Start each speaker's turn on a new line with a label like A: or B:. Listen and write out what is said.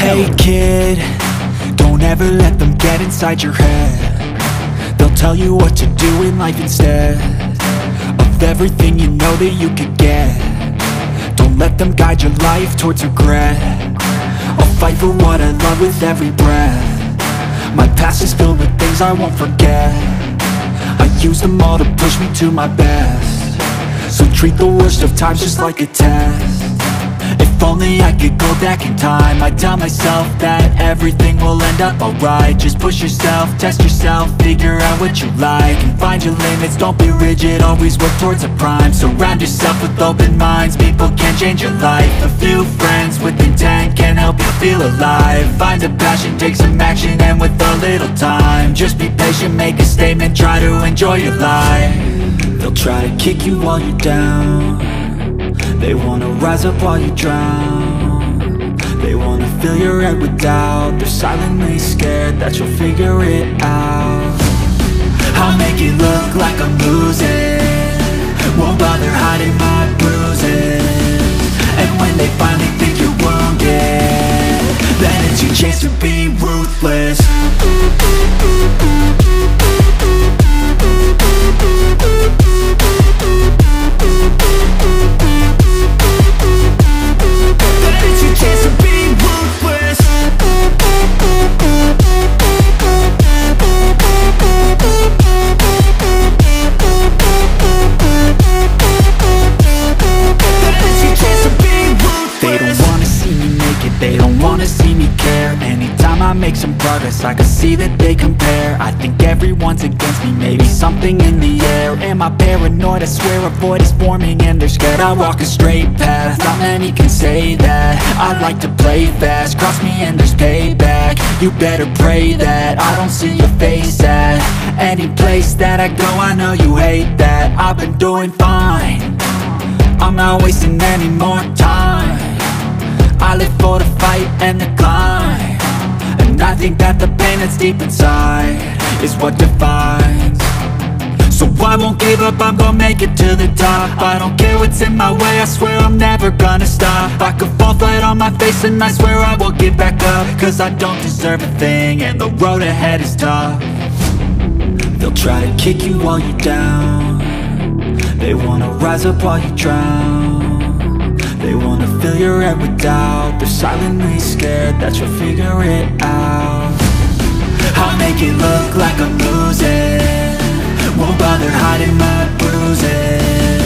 A: Hey kid, don't ever let them get inside your head. They'll tell you what to do in life instead of everything you know that you could get. Don't let them guide your life towards regret. I'll fight for what I love with every breath. My past is filled with things I won't forget. I use them all to push me to my best. So treat the worst of times just like a test. If only I could go back in time, I'd tell myself that everything will end up alright. Just push yourself, test yourself, figure out what you like, and find your limits, don't be rigid, always work towards a prime. Surround yourself with open minds, people can change your life. A few friends with intent can help you feel alive. Find a passion, take some action, and with a little time, just be patient, make a statement, try to enjoy your life. They'll try to kick you while you're down. They wanna rise up while you drown. They wanna fill your head with doubt. They're silently scared that you'll figure it out. I'll make it look like I'm losing, won't bother hiding my bruises. And when they finally think you're wounded, then it's your chance to be ruthless. I make some progress, I can see that they compare. I think everyone's against me, maybe something in the air. Am I paranoid? I swear a void is forming and they're scared. I walk a straight path, not many can say that. I like to play fast, cross me and there's payback. You better pray that I don't see your face at any place that I go. I know you hate that. I've been doing fine, I'm not wasting any more time. I live for the fight and the climb, and I think that the pain that's deep inside is what defines. So I won't give up, I'm gonna make it to the top. I don't care what's in my way, I swear I'm never gonna stop. I could fall flat on my face and I swear I will get back up, cause I don't deserve a thing and the road ahead is tough. They'll try to kick you while you're down. They wanna rise up while you drown. They wanna fill your head with doubt. They're silently scared that you'll figure it out. I'll make it look like I'm losing, won't bother hiding my bruises.